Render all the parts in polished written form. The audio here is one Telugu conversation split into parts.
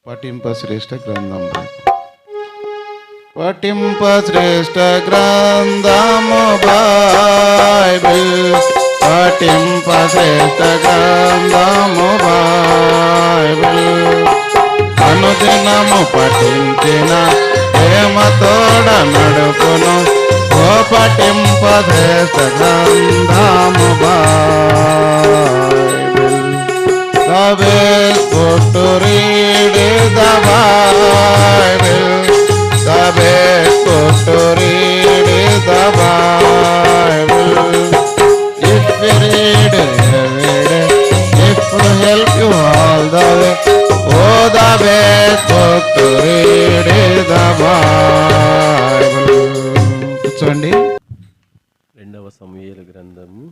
పఠింప శ్రేష్ఠ గ్రంథం పఠింప శ్రేష్ఠ గ్రంథము బైబిల్ పఠింప శ్రేష్ఠ గ్రంథము బైబిల్ అనుదినము పఠించిన ప్రేమతోడ నడుపును ఓ పఠింప శ్రేష్ఠ గ్రంథము Bible The best book to read is the Bible. The best book to read is the Bible. If you read it every day, it will help you all the way. Oh, the best book to read is the Bible. కూర్చోండి. రెండవ సమూయేలు గ్రంథము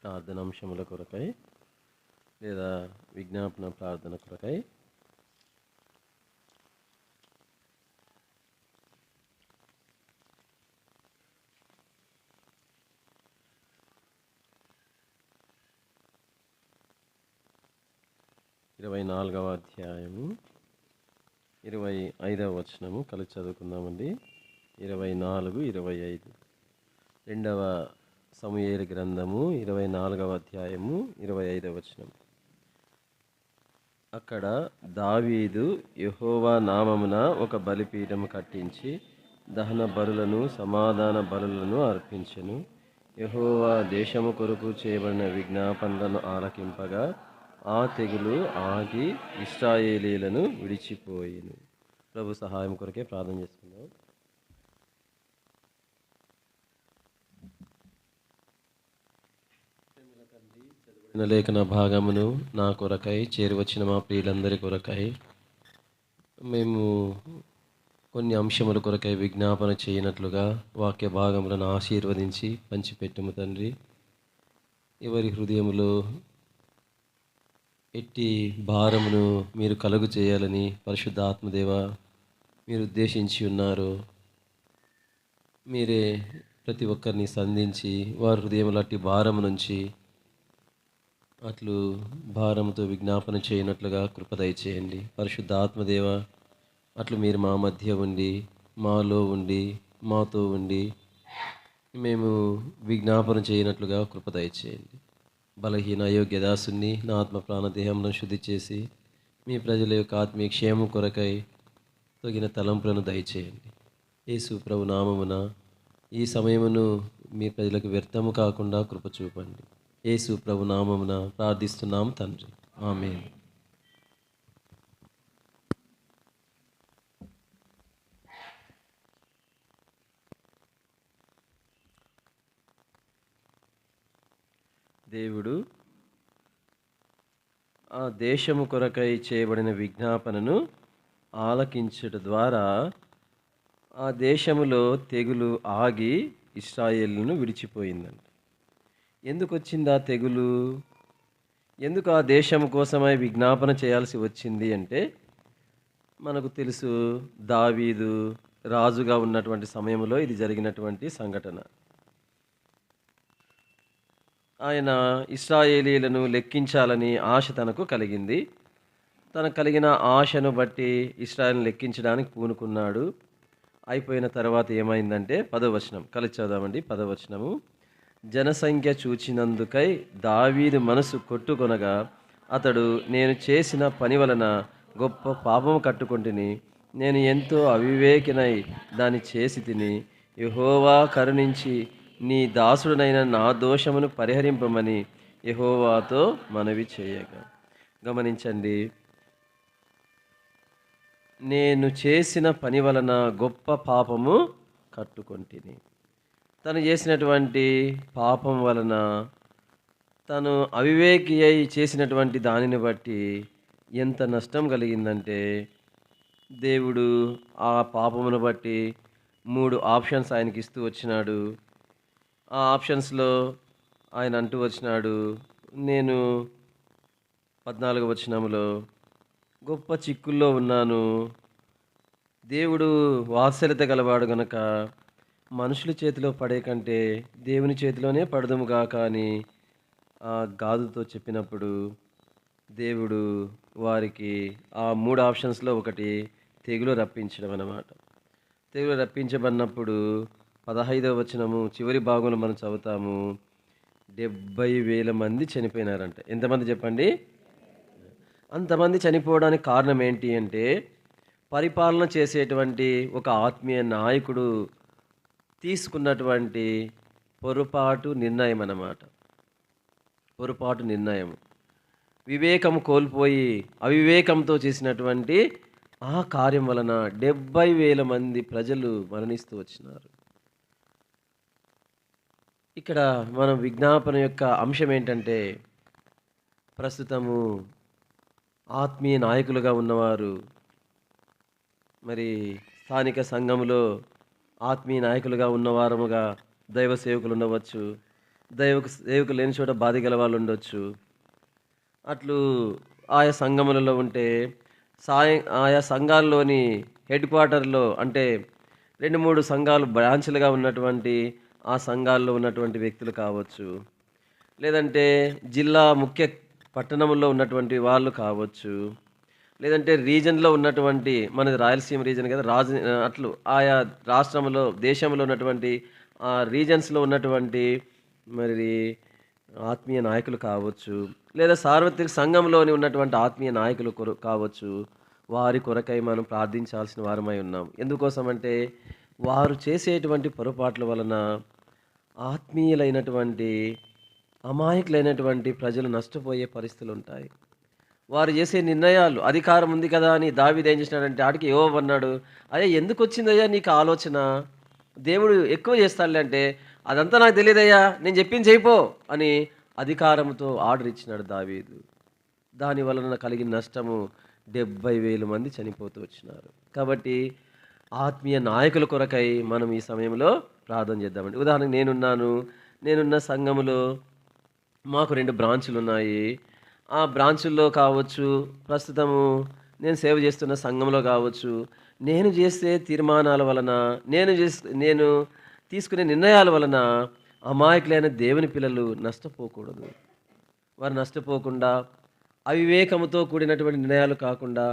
ప్రార్థనాంశముల కొరకై లేదా విజ్ఞాపన ప్రార్థన కొరకై ఇరవై 24వ అధ్యాయము 25వ వచనము కలిసి చదువుకుందామండి. 24, 25 రెండవ సమూయేలు గ్రంథము 24వ అధ్యాయము 25వ వచనం. అక్కడ దావీదు యెహోవా నామమున ఒక బలిపీఠం కట్టించి దహన బలులను సమాధాన బలులను అర్పించెను. యెహోవా దేశము కొరకు చేయబడిన విజ్ఞాపనలను ఆలకింపగా ఆ తెగులు ఆగి ఇశ్రాయేలీలను విడిచిపోయిను. ప్రభు సహాయం కొరకే ప్రార్థన చేస్తున్నాం. లేఖన భాగమును నా కొరకై చేరువచ్చిన మా ప్రియులందరి కొరకై మేము కొన్ని అంశముల కొరకై విజ్ఞాపన చేయనట్లుగా వాక్య భాగములను ఆశీర్వదించి పంచిపెట్టుము తండ్రి. ఎవరి హృదయములో ఎట్టి భారమును మీరు కలుగు చేయాలని పరిశుద్ధ ఆత్మదేవ మీరు ఉద్దేశించి ఉన్నారు. మీరే ప్రతి ఒక్కరిని సంధించి వారి హృదయములో అట్టి భారము నుంచి అట్లు భారముతో విజ్ఞాపన చేయనట్లుగా కృప దయచేయండి. పరిశుద్ధ ఆత్మదేవ అట్లు మీరు మా మధ్య ఉండి మాలో ఉండి మాతో ఉండి మేము విజ్ఞాపన చేయనట్లుగా కృప దయచేయండి. బలహీన అయోగ్య దాసుని నా ఆత్మ ప్రాణ దేహంలో శుద్ధి చేసి మీ ప్రజల యొక్క ఆత్మీయ క్షేమం కొరకై తగిన తలంపులను దయచేయండి. యేసు ప్రభు నామమున ఈ సమయమును మీ ప్రజలకు వ్యర్థము కాకుండా కృప చూపండి. యేసు ప్రభు నామమున ప్రార్థిస్తున్నాం తండ్రి, ఆమేన్. దేవుడు ఆ దేశము కొరకై చేయబడిన విజ్ఞాపనను ఆలకించుట ద్వారా ఆ దేశములో తెగులు ఆగి ఇశ్రాయేలును విడిచిపోయిందంట. ఎందుకు వచ్చింది ఆ తెగులు? ఎందుకు ఆ దేశం కోసమై విజ్ఞాపన చేయాల్సి వచ్చింది అంటే మనకు తెలుసు, దావీదు రాజుగా ఉన్నటువంటి సమయంలో ఇది జరిగినటువంటి సంఘటన. ఆయన ఇశ్రాయేలీలను లెక్కించాలని ఆశ తనకు కలిగింది. తనకు కలిగిన ఆశను బట్టి ఇశ్రాయేలును లెక్కించడానికి పూనుకున్నాడు. అయిపోయిన తర్వాత ఏమైందంటే 10వ వచనం కలిసి చదవండి. 10వ వచనము. జనసంఖ్య చూచినందుకై దావీదు మనసు కొట్టుకొనగా అతడు, నేను చేసిన పని వలన గొప్ప పాపము కట్టుకొంటిని, నేను ఎంతో అవివేకినై దాన్ని చేసి తిని, యెహోవా కరుణించి నీ దాసుడనైన నా దోషమును పరిహరింపమని యెహోవాతో మనవి చేయగా. గమనించండి, నేను చేసిన పని వలన గొప్ప పాపము కట్టుకొంటిని. తను చేసినటువంటి పాపం వలన, తను అవివేకి అయి చేసినటువంటి దానిని బట్టి ఎంత నష్టం కలిగిందంటే దేవుడు ఆ పాపమును బట్టి 3 ఆప్షన్స్ ఆయనకి ఇస్తూ వచ్చినాడు. ఆ ఆప్షన్స్లో ఆయన అంటూ వచ్చినాడు, నేను 14వ వచనంలో గొప్ప చిక్కుల్లో ఉన్నాను, దేవుడు వాత్సల్యత గలవాడు గనక మనుషుల చేతిలో పడే కంటే దేవుని చేతిలోనే పడదుముగాక అని గాదుతో చెప్పినప్పుడు దేవుడు వారికి ఆ 3 ఆప్షన్స్‌లో ఒకటి తెగులు రప్పించడం అన్నమాట. తెగులు రప్పించబడినప్పుడు 15వ వచనము చివరి భాగంలో మనం చదువుతాము. 70,000 మంది చనిపోయినారంట. ఎంతమంది చెప్పండి? అంతమంది చనిపోవడానికి కారణం ఏంటి అంటే, పరిపాలన చేసేటువంటి ఒక ఆత్మీయ నాయకుడు తీసుకున్నటువంటి పొరపాటు నిర్ణయం అన్నమాట. పొరపాటు నిర్ణయం. వివేకం కోల్పోయి అవివేకంతో చేసినటువంటి ఆ కార్యం వలన 70,000 మంది ప్రజలు మరణిస్తూ వచ్చినారు. ఇక్కడ మనం విజ్ఞాపన యొక్క అంశం ఏంటంటే, ప్రస్తుతము ఆత్మీయ నాయకులుగా ఉన్నవారు మరి స్థానిక సంఘములో ఆత్మీయ నాయకులుగా ఉన్నవారముగా దైవ సేవకులు ఉండవచ్చు. దైవ సేవకులు లేని చోట బాధ గల వాళ్ళు ఉండొచ్చు. అట్లు ఆయా సంఘములలో ఉంటే ఆయా సంఘాల్లోని హెడ్ క్వార్టర్లో అంటే 2-3 సంఘాలు బ్రాంచ్లుగా ఉన్నటువంటి ఆ సంఘాల్లో ఉన్నటువంటి వ్యక్తులు కావచ్చు, లేదంటే జిల్లా ముఖ్య పట్టణంలో ఉన్నటువంటి వాళ్ళు కావచ్చు, లేదంటే రీజన్లో ఉన్నటువంటి మనది రాయలసీమ రీజన్ కదా అట్లు ఆయా రాష్ట్రంలో దేశంలో ఉన్నటువంటి ఆ రీజన్స్లో ఉన్నటువంటి మరి ఆత్మీయ నాయకులు కావచ్చు, లేదా సార్వత్రిక సంఘంలోని ఉన్నటువంటి ఆత్మీయ నాయకులు కావచ్చు. వారి కొరకై మనం ప్రార్థించాల్సిన వారమై ఉన్నాం. ఎందుకోసం అంటే వారు చేసేటువంటి పొరపాట్ల వలన ఆత్మీయులైనటువంటి అమాయకులైనటువంటి ప్రజలు నష్టపోయే పరిస్థితులు ఉంటాయి. వారు చేసే నిర్ణయాలు అధికారం ఉంది కదా అని దావీదు ఏం చేసినాడంటే ఆడికి యోబు అన్నాడు, అయ్యా ఎందుకు వచ్చిందయ్యా నీకు ఆలోచన? దేవుడు ఎక్కువ చేస్తాడులే అంటే, అదంతా నాకు తెలియదయ్యా, నేను చెప్పింది చేయిపో అని అధికారంతో ఆర్డర్ ఇచ్చినాడు దావీదు. దాని వలన కలిగిన నష్టము 70,000 మంది చనిపోతూ వచ్చినారు. కాబట్టి ఆత్మీయ నాయకుల కొరకై మనం ఈ సమయంలో ప్రార్థన చేద్దామండి. ఉదాహరణకు నేనున్న సంఘములో మాకు 2 బ్రాంచులు ఉన్నాయి. ఆ బ్రాంచుల్లో కావచ్చు, ప్రస్తుతము నేను సేవ చేస్తున్న సంఘంలో కావచ్చు, నేను చేసే తీర్మానాల వలన నేను తీసుకునే నిర్ణయాల వలన అమాయకులైన దేవుని పిల్లలు నష్టపోకూడదు. వారు నష్టపోకుండా అవివేకముతో కూడినటువంటి నిర్ణయాలు కాకుండా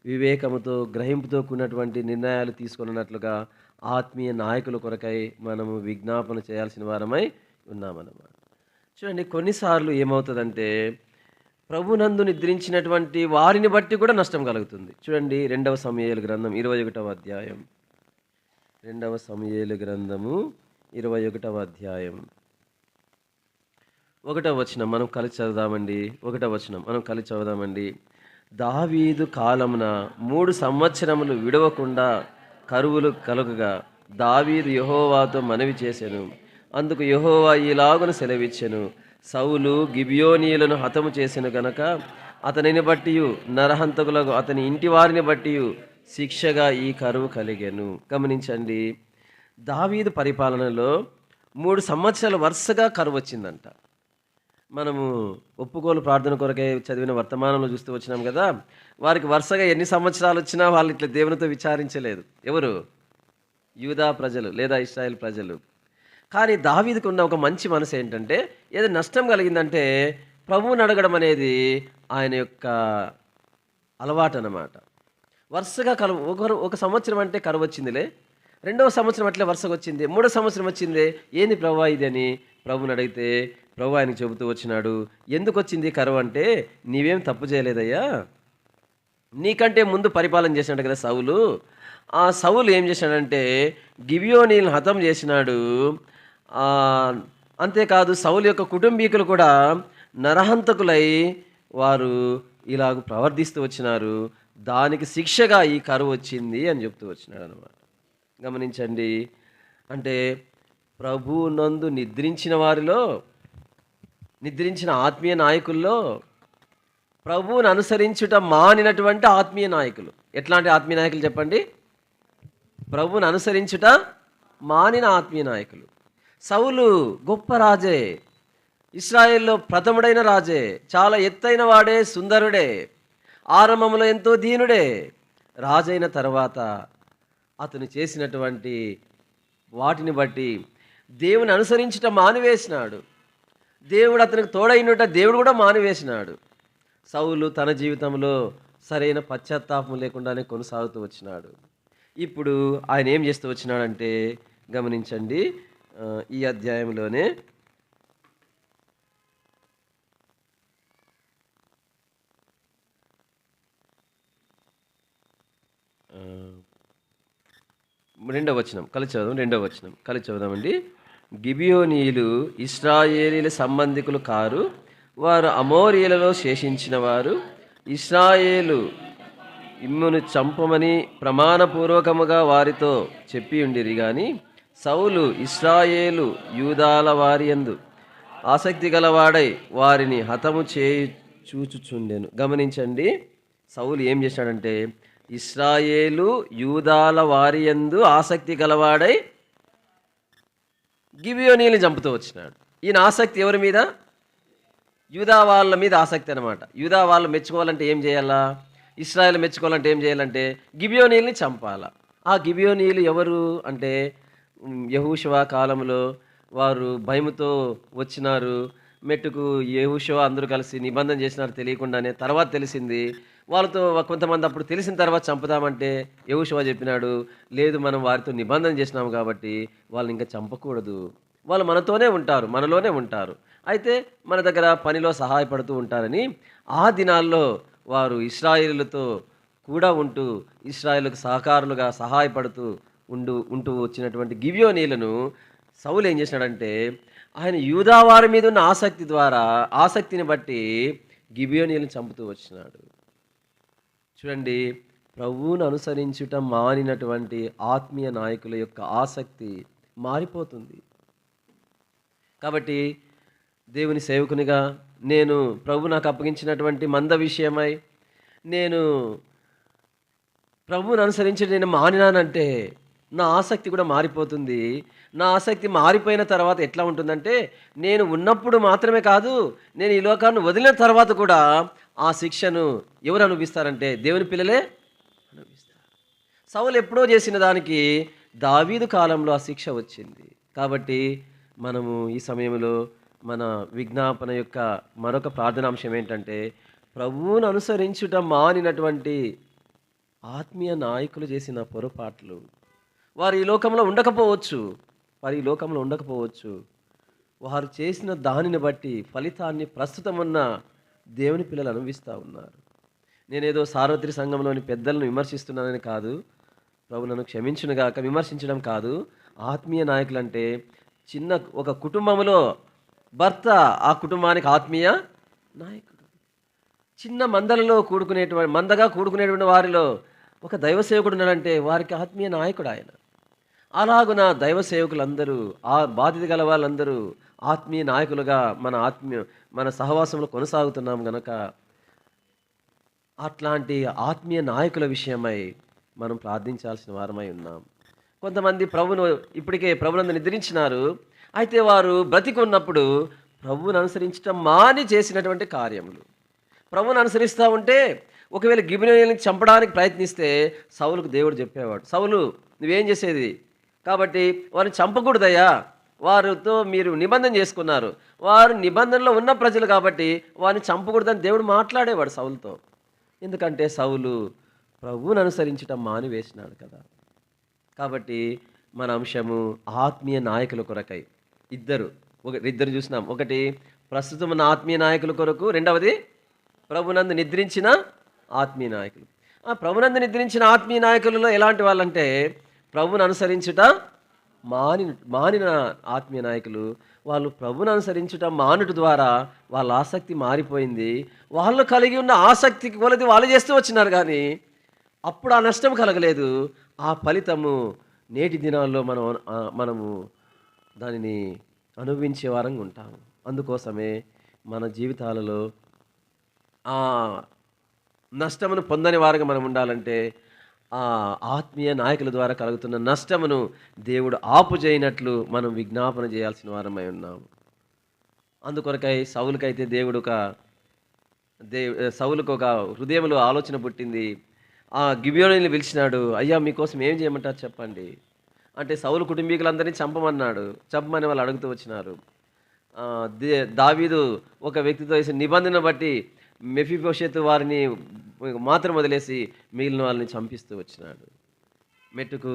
వివేకముతో గ్రహింపుతో కూడినటువంటి నిర్ణయాలు తీసుకున్నట్లుగా ఆత్మీయ నాయకుల కొరకై మనము విజ్ఞాపన చేయాల్సిన వారమై ఉన్నామన్నమాట. చూడండి, కొన్నిసార్లు ఏమవుతుందంటే ప్రభునందు నిద్రించినటువంటి వారిని బట్టి కూడా నష్టం కలుగుతుంది. చూడండి, 2వ సమూయేలు గ్రంథం 21వ అధ్యాయం. 2వ సమూయేలు గ్రంథము 21వ అధ్యాయం 1వ వచనం మనం కలిసి చదువుదామండి. 1వ వచనం మనం కలిసి చదువుదామండి. దావీదు కాలమున 3 సంవత్సరములు విడవకుండా కరువులు కలుగగా దావీదు యెహోవాతో మనవి చేసెను. అందుకు యెహోవా ఈలాగున సెలవిచ్చెను, సౌలు గిబియోనీయులను హతము చేసెను గనక అతనిని బట్టి నరహంతకులకు అతని ఇంటి వారిని బట్టి శిక్షగా ఈ కరువు కలిగెను. గమనించండి, దావీదు పరిపాలనలో 3 సంవత్సరాలు వరుసగా కరువు వచ్చిందంట. మనము ఒప్పుకోలు ప్రార్థన కొరకై చదివిన వర్తమానంలో చూస్తూ వచ్చినాం కదా, వారికి వరుసగా ఎన్ని సంవత్సరాలు వచ్చినా వాళ్ళు ఇట్లా దేవునితో విచారించలేదు. ఎవరు? యూదా ప్రజలు లేదా ఇశ్రాయేల్ ప్రజలు. కానీ దావీదుకు ఉన్న ఒక మంచి మనసు ఏంటంటే, ఏదో నష్టం కలిగిందంటే ప్రభువుని అడగడం అనేది ఆయన యొక్క అలవాటు అన్నమాట. వరుసగా ఒక సంవత్సరం అంటే కరువు వచ్చిందిలే, 2వ సంవత్సరం అట్లే వరుసగా వచ్చింది, 3వ సంవత్సరం వచ్చింది, ఏంది ప్రభువా ఇది అని ప్రభువుని అడిగితే ప్రభు ఆయనకు చెబుతూ వచ్చినాడు, ఎందుకు వచ్చింది కరువు అంటే, నీవేం తప్పు చేయలేదయ్యా, నీకంటే ముందు పరిపాలన చేసినాడు కదా సౌలు. ఆ సౌలు ఏం చేశాడంటే గిబియోనీలను హతం చేసినాడు. అంతేకాదు సౌలు యొక్క కుటుంబీకులు కూడా నరహంతకులై వారు ఇలాగ ప్రవర్తిస్తూ వచ్చినారు. దానికి శిక్షగా ఈ కరువు వచ్చింది అని చెప్తూ వచ్చినాడు అనమాట. గమనించండి, అంటే ప్రభువునందు నిద్రించిన ఆత్మీయ నాయకుల్లో ప్రభువుని అనుసరించుట మానినటువంటి ఆత్మీయ నాయకులు. ఎట్లాంటి ఆత్మీయ నాయకులు చెప్పండి? ప్రభువుని అనుసరించుట మానిన ఆత్మీయ నాయకులు. సౌలు గొప్ప రాజే, ఇశ్రాయేల్లో ప్రథముడైన రాజే, చాలా ఎత్తైన వాడే, సుందరుడే, ఆరంభంలో ఎంతో దీనుడే. రాజైన తర్వాత అతను చేసినటువంటి వాటిని బట్టి దేవుని అనుసరించుట మానివేసినాడు. దేవుడు అతనికి తోడైనట దేవుడు కూడా మానివేసినాడు. సౌలు తన జీవితంలో సరైన పశ్చాత్తాపం లేకుండానే కొనసాగుతూ వచ్చినాడు. ఇప్పుడు ఆయన ఏం చేస్తూ వచ్చినాడంటే గమనించండి. ఈ అధ్యాయంలోనే రెండవ వచనం కలిసి చదుదాం. రెండవ వచనం కలిసి చదుదామండి. గిబియోనీయులు ఇశ్రాయేలీల సంబంధికులు కారు, వారు అమోరీయులలో శేషించిన వారు. ఇశ్రాయేలు ఇమ్మును చంపమని ప్రమాణపూర్వకముగా వారితో చెప్పి ఉండిరి గాని సౌలు ఇశ్రాయేలు యూదాల వారి యందు ఆసక్తి గలవాడై వారిని హతము చేయి చూచుచుండెను. గమనించండి, సౌలు ఏం చేశాడంటే ఇశ్రాయేలు యూదాల వారి యందు ఆసక్తి గలవాడై గిబియోనీయుల్ని చంపుతూ వచ్చినాడు. ఈయన ఆసక్తి ఎవరి మీద? యూదా వాళ్ళ మీద ఆసక్తి అనమాట. యూదా వాళ్ళు మెచ్చుకోవాలంటే ఏం చేయాలా? ఇశ్రాయేల్ మెచ్చుకోవాలంటే ఏం చేయాలంటే గిబియోనీయుల్ని చంపాలా. ఆ గిబియోనీయులు ఎవరు అంటే యెహోషువ కాలంలో వారు భయముతో వచ్చినారు. మెట్టుకు యెహోషువ అందరూ కలిసి నిబంధన చేసినారు తెలియకుండానే. తర్వాత తెలిసింది. వాళ్ళతో కొంతమంది అప్పుడు తెలిసిన తర్వాత చంపుదామంటే యెహోషువ చెప్పినాడు, లేదు మనం వారితో నిబంధన చేసినాము కాబట్టి వాళ్ళని ఇంకా చంపకూడదు. వాళ్ళు మనతోనే ఉంటారు, మనలోనే ఉంటారు, అయితే మన దగ్గర పనిలో సహాయపడుతూ ఉంటారని ఆ దినాల్లో వారు ఇశ్రాయేలులతో కూడా ఉంటూ ఇశ్రాయేలుకు సహకారులుగా సహాయపడుతూ ఉంటూ వచ్చినటువంటి గిబియోనీయులను సౌలు ఏం చేసినాడంటే ఆయన యూదా వారి మీద ఉన్న ఆసక్తిని బట్టి గిబియోనీయులను చంపుతూ వచ్చినాడు. చూడండి, ప్రభువును అనుసరించుట మానినటువంటి ఆత్మీయ నాయకుల యొక్క ఆసక్తి మారిపోతుంది. కాబట్టి దేవుని సేవకునిగా నేను ప్రభు నాకు అప్పగించినటువంటి మంద విషయమై నేను ప్రభువును అనుసరించి నేను మానినానంటే నా ఆసక్తి కూడా మారిపోతుంది. నా ఆసక్తి మారిపోయిన తర్వాత ఎట్లా ఉంటుందంటే నేను ఉన్నప్పుడు మాత్రమే కాదు, నేను ఈ లోకాన్ని వదిలిన తర్వాత కూడా ఆ శిక్షను ఎవరు అనుభవిస్తారంటే దేవుని పిల్లలే అనుభవిస్తారు. సౌలు ఎప్పుడో చేసిన దానికి దావీదు కాలంలో ఆ శిక్ష వచ్చింది. కాబట్టి మనము ఈ సమయంలో మన విజ్ఞాపన యొక్క మరొక ప్రార్థనాంశం ఏంటంటే ప్రభువును అనుసరించుట మానినటువంటి ఆత్మీయ నాయకులు చేసిన పొరపాట్లు. వారు ఈ లోకంలో ఉండకపోవచ్చు, వారు చేసిన దానిని బట్టి ఫలితాన్ని ప్రస్తుతం ఉన్న దేవుని పిల్లలు అనుభవిస్తూ ఉన్నారు. నేనేదో సార్వత్రిక సంఘంలోని పెద్దలను విమర్శిస్తున్నానని కాదు, ప్రభు నన్ను క్షమించునుగాక, విమర్శించడం కాదు. ఆత్మీయ నాయకులు అంటే చిన్న ఒక కుటుంబంలో భర్త ఆ కుటుంబానికి ఆత్మీయ నాయకుడు. చిన్న మందగా కూడుకునేటువంటి వారిలో ఒక దైవ సేవకుడు ఉన్నాడంటే వారికి ఆత్మీయ నాయకుడు ఆయన. అలాగున దైవ సేవకులందరూ, ఆ బాధ్యత గల వాళ్ళందరూ ఆత్మీయ నాయకులుగా మన సహవాసంలో కొనసాగుతున్నాం గనక అట్లాంటి ఆత్మీయ నాయకుల విషయమై మనం ప్రార్థించాల్సిన వారమై ఉన్నాం. కొంతమంది ఇప్పటికే ప్రభునందు నిద్రించినారు, అయితే వారు బ్రతికున్నప్పుడు ప్రభువును అనుసరించడం మాని చేసినటువంటి కార్యములు. ప్రభువును అనుసరిస్తూ ఉంటే ఒకవేళ గిబియోనీయులను చంపడానికి ప్రయత్నిస్తే సౌలుకు దేవుడు చెప్పేవాడు, సౌలు నువ్వేం చేసేది? కాబట్టి వారిని చంపకూడదయ్యా, వారితో మీరు నిబంధన చేసుకున్నారు, వారు నిబంధనలో ఉన్న ప్రజలు కాబట్టి వారిని చంపకూడదని దేవుడు మాట్లాడేవాడు సౌలుతో. ఎందుకంటే సౌలు ప్రభువును అనుసరించటం మానివేసినాడు కదా. కాబట్టి మన అంశము ఆత్మీయ నాయకుల కొరకై ఇద్దరు చూసినాం. ఒకటి ప్రస్తుతం ఉన్న ఆత్మీయ నాయకుల కొరకు, రెండవది ప్రభునందు నిద్రించిన ఆత్మీయ నాయకులు. ఆ ప్రభునందు నిద్రించిన ఆత్మీయ నాయకులలో ఎలాంటి వాళ్ళంటే ప్రభువును అనుసరించుట మానిన ఆత్మీయ నాయకులు. వాళ్ళు ప్రభువును అనుసరించుట మానుట ద్వారా వాళ్ళ ఆసక్తి మారిపోయింది. వాళ్ళు కలిగి ఉన్న ఆసక్తికి కొలది వాళ్ళు చేస్తూ వచ్చినారు, కానీ అప్పుడు ఆ నష్టం కలగలేదు. ఆ ఫలితము నేటి దినాల్లో మనము దానిని అనుభవించే వారంగా ఉంటాము. అందుకోసమే మన జీవితాలలో ఆ నష్టమును పొందని వారుగా మనం ఉండాలంటే ఆ ఆత్మీయ నాయకుల ద్వారా కలుగుతున్న నష్టమును దేవుడు ఆపుచేయనట్లు మనం విజ్ఞాపన చేయాల్సిన వారమై ఉన్నాము. అందుకొరకై సౌలుకైతే సౌలుకు ఒక హృదయంలో ఆలోచన పుట్టింది. ఆ గిబియోనీని పిలిచినాడు, అయ్యా మీకోసం ఏం చేయమంటారు చెప్పండి అంటే సౌలు కుటుంబీకులందరినీ చంపమని వాళ్ళు అడుగుతూ వచ్చినారు. దావీదు ఒక వ్యక్తితో వేసిన నిబంధన బట్టి మెఫీబోషెతు వారిని మాత్రం వదిలేసి మిగిలిన వాళ్ళని చంపిస్తూ వచ్చినాడు. మెట్టుకు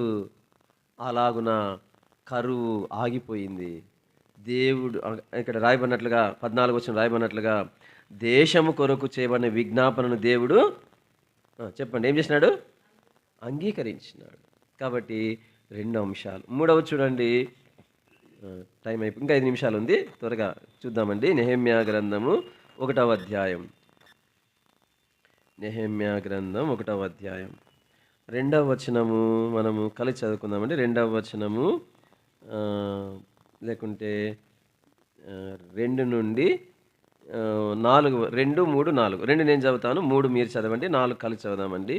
అలాగున కరువు ఆగిపోయింది. దేవుడు ఇక్కడ రాయబడినట్లుగా 14 వచనం రాయబడినట్లుగా దేశము కొరకు చేయబడిన విజ్ఞాపనను దేవుడు చెప్పండి ఏం చేసినాడు? అంగీకరించినాడు. కాబట్టి 2 అంశాలు. 3వ చూడండి, టైం అయిపోయి ఇంకా 5 నిమిషాలు ఉంది, త్వరగా చూద్దామండి. నెహెమ్యా గ్రంథము 1వ అధ్యాయం. నెహెమ్యా గ్రంథం 1వ అధ్యాయం 2వ వచనము మనము కలిసి చదువుకుందామండి. 2వ వచనము లేకుంటే 2 నుండి 4, 2, 3, 4. 2 నేను చదువుతాను, 3 మీరు చదవండి, 4 కలిసి చదువుదామండి.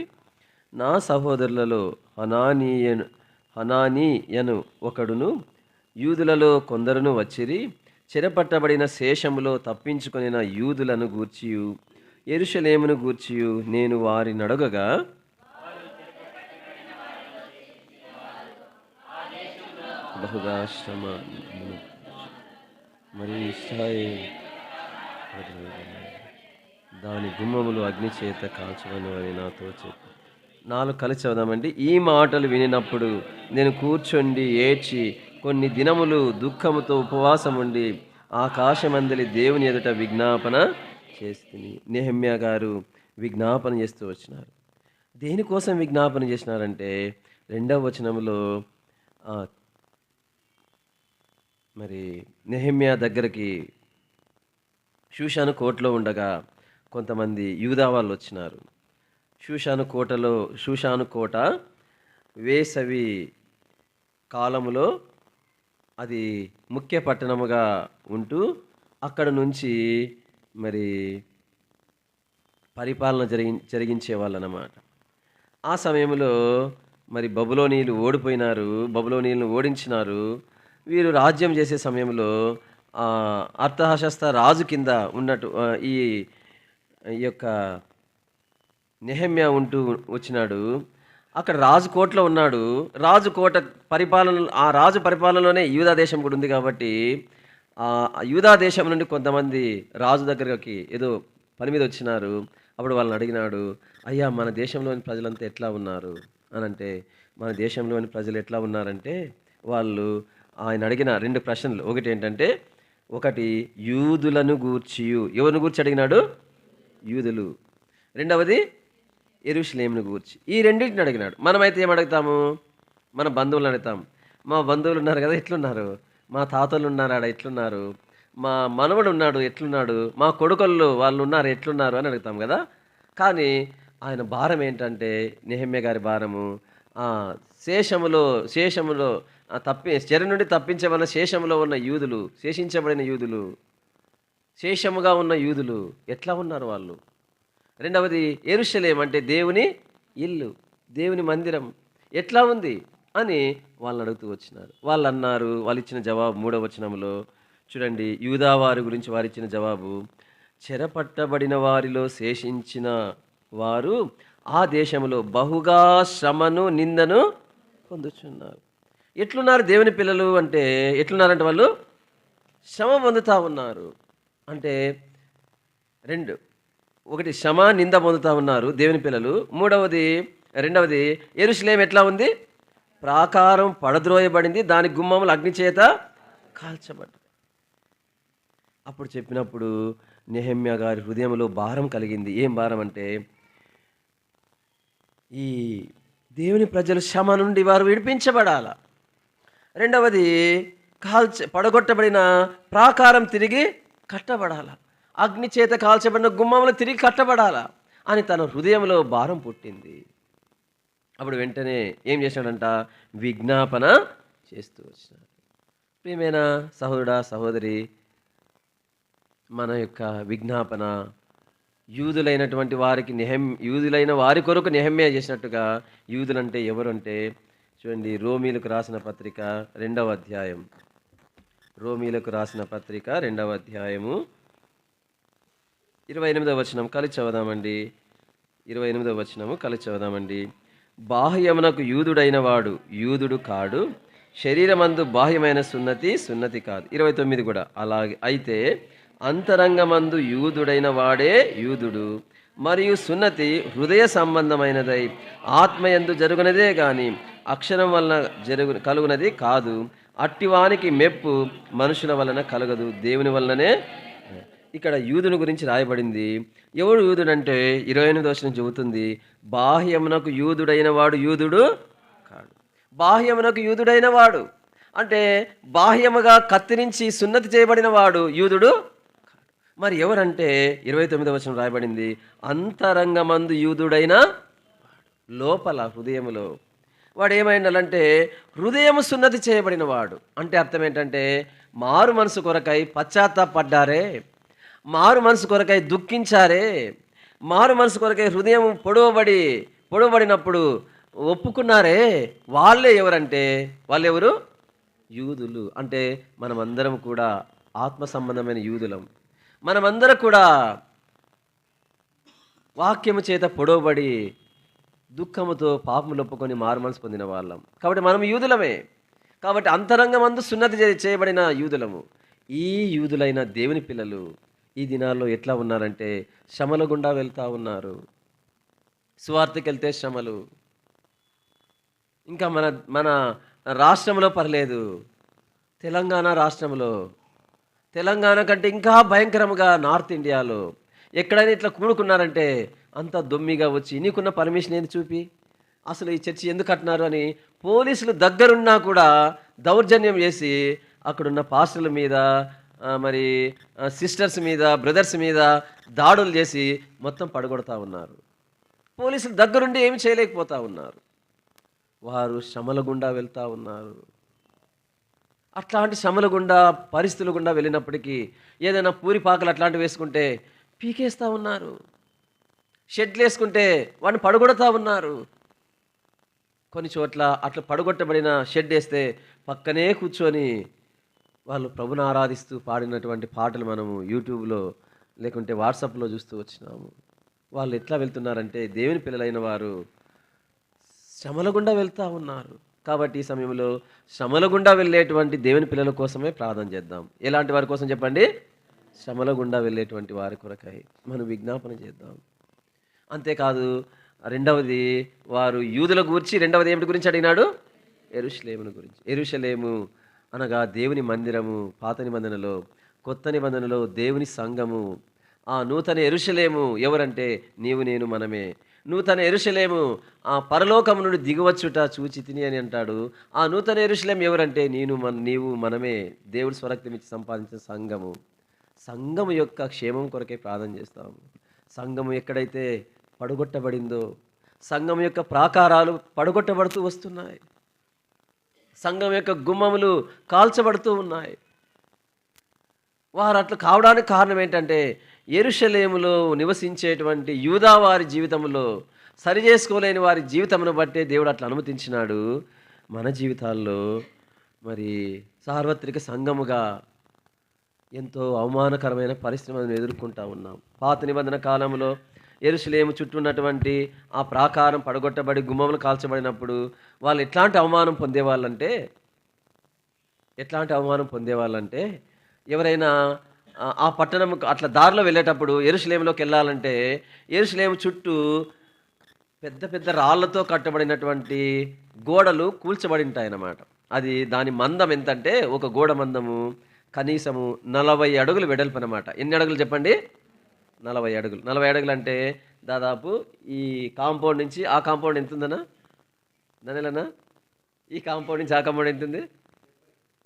నా సహోదరులలో హనానీయను ఒకడును యూదులలో కొందరును వచ్చిరి. చెరపట్టబడిన శేషములో తప్పించుకొనిన యూదులను గూర్చియు యెరూషలేమును గూర్చియు నేను వారిని అడగగా బహుగా శ్రమ మరి దాని గుమ్మములు అగ్ని చేత కాల్చమని వారి నాతో చెప్పు. 4 కలిసి చదువుదామండి. ఈ మాటలు వినినప్పుడు నేను కూర్చొండి ఏడ్చి కొన్ని దినములు దుఃఖముతో ఉపవాసం ఉండి ఆకాశమందలి దేవుని ఎదుట విజ్ఞాపన చేస్తుంది. నెహెమ్యా గారు విజ్ఞాపన చేస్తూ వచ్చినారు. దేనికోసం విజ్ఞాపన చేసినారంటే 2వ వచనంలో మరి నెహెమ్యా దగ్గరికి షూషాను కోటలో ఉండగా కొంతమంది యూదా వాళ్ళు వచ్చినారు. షూషాను కోట వేసవి కాలములో అది ముఖ్య పట్టణముగా ఉంటూ అక్కడ నుంచి మరి పరిపాలన జరిగించే వాళ్ళు అన్నమాట. ఆ సమయంలో మరి బబులోనీయులు ఓడిపోయినారు, బబులోనీయులను ఓడించినారు. వీరు రాజ్యం చేసే సమయంలో అర్తహషస్త రాజు కింద ఉన్నట్టు ఈ యొక్క నెహెమ్యా ఉంటూ వచ్చినాడు. అక్కడ రాజు కోటలో ఉన్నాడు. రాజు కోట పరిపాలన, ఆ రాజు పరిపాలనలోనే యూదా దేశం కూడా ఉంది. కాబట్టి ఆ యూదా దేశం నుండి కొంతమంది రాజు దగ్గరికి ఏదో పని మీద వచ్చినారు. అప్పుడు వాళ్ళని అడిగినాడు, అయ్యా మన దేశంలోని ప్రజలంతా ఎట్లా ఉన్నారు అని అంటే, మన దేశంలోని ప్రజలు ఎట్లా ఉన్నారంటే వాళ్ళు ఆయన అడిగిన 2 ప్రశ్నలు. ఒకటి ఏంటంటే, ఒకటి యూదులను గూర్చియు, ఎవరిని గూర్చి అడిగినాడు? యూదులు. రెండవది యెరూషలేమును గూర్చి. ఈ రెండింటిని అడిగినాడు. మనమైతే ఏం అడుగుతాము? మన బంధువులను అడుగుతాం. మా బంధువులు ఉన్నారు కదా, ఎట్లున్నారు? మా తాతలు ఉన్నారు ఆడ, ఎట్లున్నారు? మా మనవడు ఉన్నాడు, ఎట్లున్నాడు? మా కొడుకులు వాళ్ళు ఉన్నారు, ఎట్లున్నారు అని అడుగుతాం కదా. కానీ ఆయన భారం ఏంటంటే, నెహెమ్యా గారి భారము శేషములో చెర నుండి తప్పించబడిన శేషములో ఉన్న యూదులు, శేషించబడిన యూదులు, శేషముగా ఉన్న యూదులు ఎట్లా ఉన్నారు వాళ్ళు. రెండవది యెరూషలేము అంటే దేవుని ఇల్లు, దేవుని మందిరం ఎట్లా ఉంది అని వాళ్ళని అడుగుతూ వచ్చినారు. వాళ్ళు అన్నారు, వాళ్ళు ఇచ్చిన జవాబు 3వ వచనంలో చూడండి. యూదా వారి గురించి వారు ఇచ్చిన జవాబు, చెరపట్టబడిన వారిలో శేషించిన వారు ఆ దేశంలో బహుగా శ్రమను నిందను పొందుచున్నారు. ఎట్లున్నారు దేవుని పిల్లలు అంటే, ఎట్లున్నారంటే వాళ్ళు శ్రమ పొందుతూ ఉన్నారు. అంటే 2, ఒకటి శ్రమ నింద పొందుతూ ఉన్నారు దేవుని పిల్లలు. రెండవది యెరూషలేము ఎట్లా ఉంది? ప్రాకారం పడద్రోయబడింది, దాని గుమ్మములు అగ్ని చేత కాల్చబడ్డాయి. అప్పుడు చెప్పినప్పుడు నెహెమ్యా గారి హృదయంలో భారం కలిగింది. ఏం భారం అంటే, ఈ దేవుని ప్రజలు శ్రమ నుండి వారు విడిపించబడాల. రెండవది పడగొట్టబడిన ప్రాకారం తిరిగి కట్టబడాల, అగ్ని చేత కాల్చబడిన గుమ్మములు తిరిగి కట్టబడాల అని తన హృదయంలో భారం పుట్టింది. అప్పుడు వెంటనే ఏం చేశాడంట? విజ్ఞాపన చేస్తూ వచ్చినాడు. ప్రియమైన సహోదరుడా, సహోదరి, మన యొక్క విజ్ఞాపన యూదులైనటువంటి వారికి యూదులైన వారి కొరకు నెహెమ్యా చేసినట్టుగా, యూదులంటే ఎవరు అంటే చూడండి, రోమీలకు రాసిన పత్రిక 2వ అధ్యాయం, రోమీలకు రాసిన పత్రిక 2వ అధ్యాయము 28వ వచనం కలిసి చదువుదామండి. 28వ వచనము కలిసి చదువుదామండి. బాహ్యమునకు యూదుడైన వాడు యూదుడు కాడు, శరీరమందు బాహ్యమైన సున్నతి కాదు. 29 కూడా అలాగే. అయితే అంతరంగమందు యూదుడైన వాడే యూదుడు, మరియు సున్నతి హృదయ సంబంధమైనదై ఆత్మయందు జరుగునదే గాని అక్షరం వలన కలుగునది కాదు. అట్టివానికి మెప్పు మనుషుల వలన కలగదు, దేవుని వలననే. ఇక్కడ యూదుని గురించి రాయబడింది. ఎవడు యూదుడంటే 28వ వచనం చెబుతుంది, బాహ్యమునకు యూదుడైన వాడు యూదుడు కాడు. బాహ్యమునకు యూదుడైన వాడు అంటే బాహ్యముగా కత్తిరించి సున్నతి చేయబడిన వాడు యూదుడు కాడు. మరి ఎవరంటే 29వ వచనం రాయబడింది, అంతరంగమందు యూదుడైన లోపల హృదయములో వాడు ఏమైండాలంటే హృదయము సున్నతి చేయబడిన వాడు. అంటే అర్థం ఏంటంటే మారు మనసు కొరకై పశ్చాత్తాపడ్డారే, మారు మనసు కొరకై దుఃఖించారే, మారు మనసు కొరకై హృదయం పొడవబడినప్పుడు ఒప్పుకున్నారే, వాళ్ళే ఎవరంటే వాళ్ళెవరు? యూదులు. అంటే మనమందరం కూడా ఆత్మ సంబంధమైన యూదులం. మనమందరం కూడా వాక్యము చేత పొడవబడి దుఃఖముతో పాపములు ఒప్పుకొని మారు మనసు పొందిన వాళ్ళం. కాబట్టి మనం యూదులమే. కాబట్టి అంతరంగమందు సున్నతి చేయబడిన యూదులము. ఈ యూదులైన దేవుని పిల్లలు ఈ దినాల్లో ఎట్లా ఉన్నారంటే శ్రమల గుండా వెళ్తూ ఉన్నారు. సువార్తకి వెళ్తే శ్రమలు. ఇంకా మన రాష్ట్రంలో పర్లేదు, తెలంగాణ రాష్ట్రంలో, తెలంగాణ కంటే ఇంకా భయంకరంగా నార్త్ ఇండియాలో ఎక్కడైనా ఇట్లా కూడుకున్నారంటే అంత దొమ్మిగా వచ్చి నీకున్న పర్మిషన్ ఏంది చూపి, అసలు ఈ చర్చి ఎందుకు కట్టినారు అని పోలీసులు దగ్గరున్నా కూడా దౌర్జన్యం చేసి అక్కడున్న పాస్టర్ల మీద, మరి సిస్టర్స్ మీద, బ్రదర్స్ మీద దాడులు చేసి మొత్తం పడగొడతా ఉన్నారు. పోలీసులు దగ్గరుండి ఏమి చేయలేకపోతా ఉన్నారు. వారు శ్రమల గుండా వెళ్తూ ఉన్నారు. అట్లాంటి శ్రమల గుండా, పరిస్థితుల గుండా వెళ్ళినప్పటికీ ఏదైనా పూరిపాకలు అట్లాంటివి వేసుకుంటే పీకేస్తూ ఉన్నారు. షెడ్లు వేసుకుంటే వాడిని పడగొడతా ఉన్నారు. కొన్ని చోట్ల అట్లా పడగొట్టబడిన షెడ్ వేస్తే పక్కనే కూర్చొని వాళ్ళు ప్రభుని ఆరాధిస్తూ పాడినటువంటి పాటలు మనము యూట్యూబ్లో లేకుంటే వాట్సాప్లో చూస్తూ వచ్చినాము. వాళ్ళు ఎట్లా వెళ్తున్నారంటే దేవుని పిల్లలైన వారు శ్రమల గుండా వెళ్తూ ఉన్నారు. కాబట్టి ఈ సమయంలో శ్రమల గుండా వెళ్ళేటువంటి దేవుని పిల్లల కోసమే ప్రార్థన చేద్దాం. ఎలాంటి వారి కోసం చెప్పండి? శ్రమల గుండా వెళ్ళేటువంటి వారి కొరకై మనం విజ్ఞాపన చేద్దాం. అంతేకాదు రెండవది వారు యూదుల గురించి, రెండవది ఏమిటి గురించి అడిగినాడు? యెరూషలేమును గురించి. యెరూషలేము అనగా దేవుని మందిరము. పాత నిబంధనలో, కొత్త నిబంధనలో దేవుని సంఘము. ఆ నూతన యెరూషలేము ఎవరంటే నీవు, నేను, మనమే. నూతన యెరూషలేము ఆ పరలోకము నుండి దిగవచ్చుట చూచి తిని అని అంటాడు. ఆ నూతన యెరూషలేము ఎవరంటే నీవు, మనమే. దేవుడు స్వరక్తం ఇచ్చి సంపాదించిన సంఘము. సంఘము యొక్క క్షేమం కొరకే ప్రార్థన చేస్తాము. సంఘము ఎక్కడైతే పడగొట్టబడిందో, సంఘం యొక్క ప్రాకారాలు పడగొట్టబడుతూ వస్తున్నాయి. సంఘం యొక్క గుమ్మములు కాల్చబడుతూ ఉన్నాయి. వారు అట్లా కావడానికి కారణం ఏంటంటే యెరూషలేములో నివసించేటువంటి యూదా వారి జీవితంలో సరి చేసుకోలేని వారి జీవితమును బట్టే దేవుడు అట్లా అనుమతించినాడు. మన జీవితాల్లో మరి సార్వత్రిక సంఘముగా ఎంతో అవమానకరమైన పరిస్థితి మనం ఎదుర్కొంటా ఉన్నాం. పాత నిబంధన కాలంలో యెరూషలేము చుట్టూ ఉన్నటువంటి ఆ ప్రాకారం పడగొట్టబడి గుమ్మములు కాల్చబడినప్పుడు వాళ్ళు ఎట్లాంటి అవమానం పొందేవాళ్ళంటే ఎవరైనా ఆ పట్టణం అట్లా దారిలో వెళ్ళేటప్పుడు యెరూషలేములోకి వెళ్ళాలంటే యెరూషలేము చుట్టూ పెద్ద పెద్ద రాళ్లతో కట్టబడినటువంటి గోడలు కూల్చబడి ఉంటాయి అన్నమాట. అది దాని మందం ఎంతంటే ఒక గోడ మందము కనీసము 40 అడుగులు వెడల్పు అనమాట. ఎన్ని అడుగులు చెప్పండి? 40 అడుగులు. 40 అడుగులు అంటే దాదాపు ఈ కాంపౌండ్ నుంచి ఆ కాంపౌండ్ ఎంత ఉందన్నా దానిలన్నా? ఈ కాంపౌండ్ నుంచి ఆ కాంపౌండ్ ఎంత ఉంది?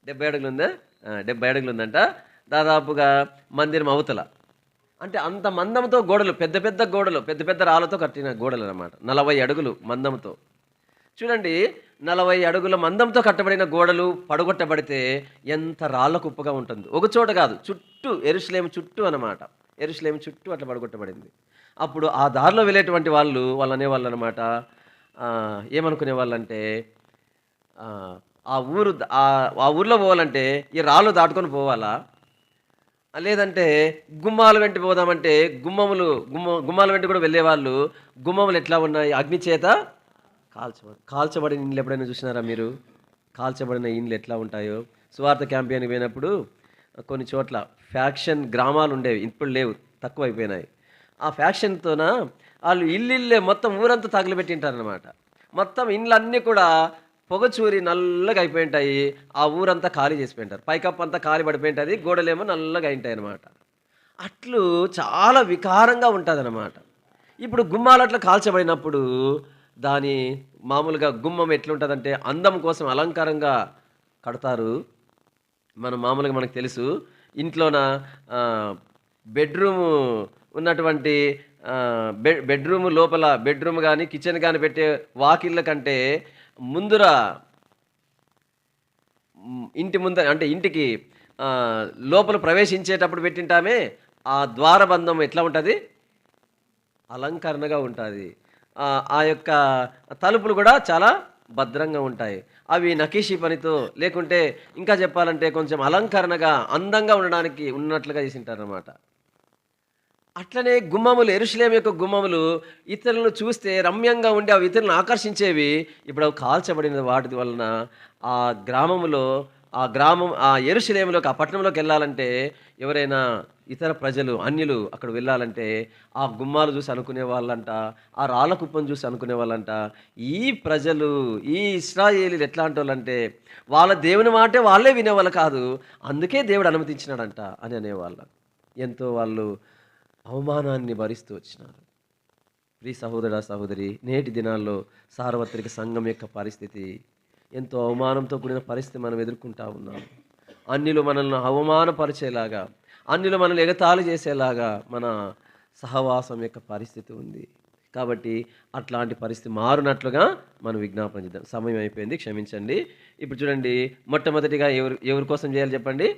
70 అడుగులు ఉందా? 70 అడుగులు ఉందంట. దాదాపుగా మందిరం అవతల. అంటే అంత మందంతో గోడలు, పెద్ద పెద్ద గోడలు, పెద్ద పెద్ద రాళ్ళతో కట్టిన గోడలు అన్నమాట. 40 అడుగులు మందంతో. చూడండి, 40 అడుగుల మందంతో కట్టబడిన గోడలు పడగొట్టబడితే ఎంత రాళ్ళ కుప్పగా ఉంటుంది. ఒక చోట కాదు, చుట్టూ యెరూషలేము చుట్టూ అన్నమాట. యెరూషలేము చుట్టూ అట్లా పడగొట్టబడింది. అప్పుడు ఆ దారిలో వెళ్ళేటువంటి వాళ్ళు అనేవాళ్ళు అనమాట, ఏమనుకునే వాళ్ళంటే ఆ ఊర్లో పోవాలంటే ఈ రాళ్ళు దాటుకొని పోవాలా, లేదంటే గుమ్మాల వెంట పోదామంటే గుమ్మాల వెంట కూడా వెళ్ళేవాళ్ళు గుమ్మములు ఎట్లా ఉన్నాయి? అగ్ని చేత కాల్చబడిన ఇండ్లు ఎప్పుడైనా చూసినారా మీరు? కాల్చబడిన ఇండ్లు ఎట్లా ఉంటాయో. సువార్త క్యాంపెయిన్కి పోయినప్పుడు కొన్ని చోట్ల ఫ్యాక్షన్ గ్రామాలు ఉండేవి, ఇప్పుడు లేవు, తక్కువైపోయినాయి. ఆ ఫ్యాక్షన్‌తోన ఆళ్ళు ఇల్లిల్లే మొత్తం ఊరంతా తగలబెట్టింటారనమాట. మొత్తం ఇండ్లన్నీ కూడా పొగచూరి నల్లగా అయిపోయుంటాయి. ఆ ఊరంతా ఖాళీ చేసిపోయింటారు. పైకప్పు అంతా ఖాళీ పడిపోయుంటది. గోడలేమో నల్లగా అయింటాయనమాట. అట్లు చాలా వికారంగా ఉంటదనమాట. ఇప్పుడు గుమ్మాలు అట్లా కాల్చబడినప్పుడు దాని మామూలుగా గుమ్మం ఎట్లుంటదంటే అందం కోసం అలంకారంగా కడతారు. మామూలుగా మనకు తెలుసు. ఇంట్లోన ఆహ్, బెడ్‌రూము ఉన్నటువంటి బెడ్‌రూమ్ లోపల బెడ్‌రూమ్ గాని, కిచెన్ గాని పెట్టే వాకిళ్ళ కంటే ముందుర ఇంటి ముందర అంటే ఇంటికి లోపల ప్రవేశించేటప్పుడు పెట్టింటామే, ఆ ద్వారబంధం ఎట్లా ఉంటది? అలంకరణగా ఉంటాది. ఆ యొక్క తలుపులు గూడా చాలా భద్రంగా ఉంటాయి. అవి నకీషీ పనితో లేకుంటే ఇంకా చెప్పాలంటే కొంచెం అలంకరణగా, అందంగా ఉండడానికి ఉన్నట్లుగా చేసింటారనమాట. అట్లనే గుమ్మములు, యెరూషలేము యొక్క గుమ్మములు ఇతరులను చూస్తే రమ్యంగా ఉండి అవి ఇతరులను ఆకర్షించేవి. ఇప్పుడు అవి కాల్చబడిన వాటి వలన ఆ గ్రామములో, ఆ యెరూషలేములోకి, ఆ పట్టణంలోకెళ్ళాలంటే ఎవరైనా ఇతర ప్రజలు, అన్యులు అక్కడ వెళ్ళాలంటే ఆ గుమ్మాలు చూసి అనుకునే వాళ్ళంట, ఆ రాళ్ళ కుప్పను చూసి అనుకునే వాళ్ళంట, ఈ ప్రజలు, ఈ ఇశ్రాయేలీయులు ఎట్లాంటోళ్ళంటే వాళ్ళ దేవుని మాటే వాళ్ళే వినేవాళ్ళు కాదు. అందుకే దేవుడు అనుమతించినాడంట అని అనేవాళ్ళు. ఎంతో వాళ్ళు అవమానాన్ని భరిస్తూ వచ్చినారు. ప్రియ సహోదర, సహోదరి, నేటి దినాల్లో సార్వత్రిక సంఘం యొక్క పరిస్థితి ఎంతో అవమానంతో కూడిన పరిస్థితి మనం ఎదుర్కొంటా ఉన్నాం. అన్యులు మనల్ని అవమానపరిచేలాగా, అన్యులు మనల్ని ఎగతాళి చేసేలాగా మన సహవాసం యొక్క పరిస్థితి ఉంది. కాబట్టి అట్లాంటి పరిస్థితి మారునట్లుగా మనం విజ్ఞాపన చేద్దాం. సమయం అయిపోయింది, క్షమించండి. ఇప్పుడు చూడండి, మొట్టమొదటిగా ఎవరి కోసం చేయాలి చెప్పండి?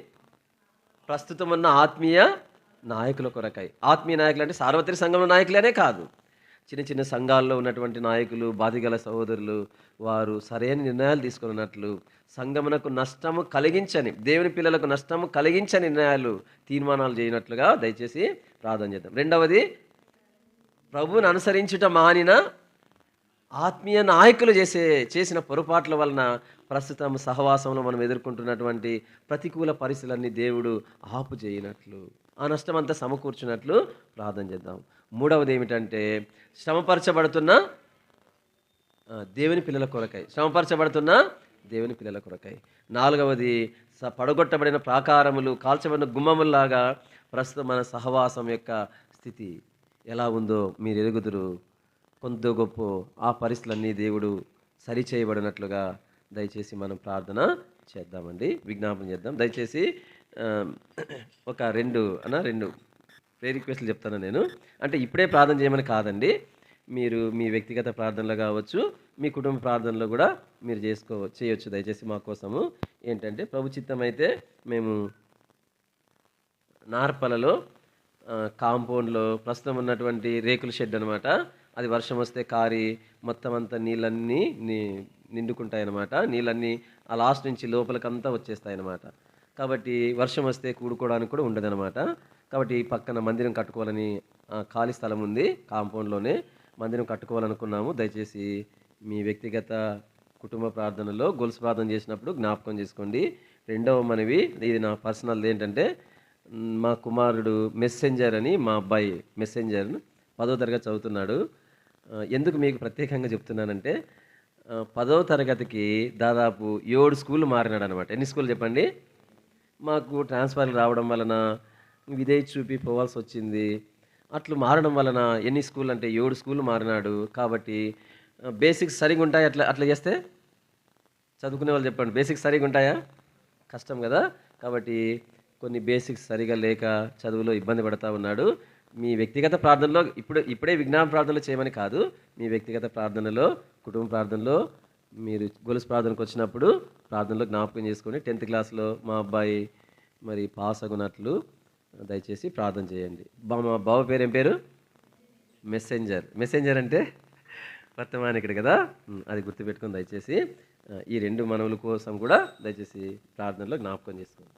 ప్రస్తుతం ఉన్న ఆత్మీయ నాయకుల కొరకై. ఆత్మీయ నాయకులు అంటే సార్వత్రిక సంఘంలో నాయకులనే కాదు, చిన్న చిన్న సంఘాల్లో ఉన్నటువంటి నాయకులు, బాధిగల సహోదరులు, వారు సరైన నిర్ణయాలు తీసుకున్నట్లు, సంఘమునకు నష్టము కలిగించని, దేవుని పిల్లలకు నష్టము కలిగించని నిర్ణయాలు, తీర్మానాలు చేయనట్లుగా దయచేసి ప్రార్థన చేద్దాం. రెండవది, ప్రభువుని అనుసరించుట మానిన ఆత్మీయ నాయకులు చేసిన పొరపాట్ల వలన ప్రస్తుతం సహవాసంలో మనం ఎదుర్కొంటున్నటువంటి ప్రతికూల పరిస్థితులన్నీ దేవుడు ఆపు చేయనట్లు, ఆ నష్టం అంతా సమకూర్చున్నట్లు ప్రార్థన చేద్దాం. మూడవది ఏమిటంటే, శ్రమపరచబడుతున్న దేవుని పిల్లల కొరకై, శ్రమపరచబడుతున్న దేవుని పిల్లల కొరకై. నాలుగవది, పడగొట్టబడిన ప్రాకారములు, కాల్చబడిన గుమ్మముల్లాగా ప్రస్తుతం మన సహవాసం యొక్క స్థితి ఎలా ఉందో మీరు ఎరుగుదురు. కొంత గొప్ప ఆ పరిస్థితులన్నీ దేవుడు సరిచేయబడినట్లుగా దయచేసి మనం ప్రార్థన చేద్దామండి, విజ్ఞాపన చేద్దాం. దయచేసి ఒక రెండు ప్రేయర్ రిక్వెస్ట్లు చెప్తాను నేను. అంటే ఇప్పుడే ప్రార్థన చేయమని కాదండి, మీరు మీ వ్యక్తిగత ప్రార్థనలో కావచ్చు, మీ కుటుంబ ప్రార్థనలో కూడా మీరు చేయొచ్చు. దయచేసి మా కోసము ఏంటంటే, ప్రభు చిత్తం అయితే మేము నార్పలలో కాంపౌండ్లో ప్రస్తుతం ఉన్నటువంటి రేకుల షెడ్ అనమాట, అది వర్షం వస్తే కారి మొత్తం అంతా నీళ్ళన్నీ నిండుకుంటాయి అన్నమాట. నీళ్ళన్నీ ఆ లాస్ట్ నుంచి లోపలికంతా వచ్చేస్తాయి అన్నమాట. కాబట్టి వర్షం వస్తే కూడుకోవడానికి కూడా ఉండదన్నమాట. కాబట్టి పక్కన మందిరం కట్టుకోవాలని ఖాళీ స్థలం ఉంది, కాంపౌండ్లోనే మందిరం కట్టుకోవాలనుకున్నాము. దయచేసి మీ వ్యక్తిగత కుటుంబ ప్రార్థనలో గొలుసు ప్రార్థన చేసినప్పుడు జ్ఞాపకం చేసుకోండి. రెండవ మనవి, ఇది నా పర్సనల్ ఏంటంటే, మా కుమారుడు మెసెంజర్ అని, మా అబ్బాయి మెసెంజర్ 10వ తరగతి చదువుతున్నాడు. ఎందుకు మీకు ప్రత్యేకంగా చెప్తున్నానంటే, 10వ తరగతికి దాదాపు 7 స్కూళ్ళు మారినాడు అనమాట. ఎన్ని స్కూళ్ళు చెప్పండి? మాకు ట్రాన్స్ఫర్లు రావడం వలన విదేశీ చూపి పోవాల్సి వచ్చింది. అట్లు మారడం వలన ఎన్ని స్కూళ్ళు అంటే 7 స్కూళ్ళు మారినాడు. కాబట్టి బేసిక్స్ సరిగా ఉంటాయి. అట్లా చేస్తే చదువుకునే వాళ్ళు చెప్పండి, బేసిక్స్ సరిగా ఉంటాయా? కష్టం కదా. కాబట్టి కొన్ని బేసిక్స్ సరిగా లేక చదువులో ఇబ్బంది పడతా ఉన్నాడు. మీ వ్యక్తిగత ప్రార్థనలో ఇప్పుడే విజ్ఞాపన ప్రార్థనలు చేయమని కాదు, మీ వ్యక్తిగత ప్రార్థనలో, కుటుంబ ప్రార్థనలో, మీరు గొలుసు ప్రార్థనకు వచ్చినప్పుడు ప్రార్థనలో జ్ఞాపకం చేసుకోండి. 10th క్లాస్లో మా అబ్బాయి మరి పాస్ అగునట్లు దయచేసి ప్రార్థన చేయండి. మా బావ పేరు ఏం పేరు? మెసెంజర్ అంటే వర్తమానికుడు కదా, అది గుర్తుపెట్టుకొని దయచేసి ఈ 2 మనవుల కోసం కూడా దయచేసి ప్రార్థనలో జ్ఞాపకం చేసుకోండి.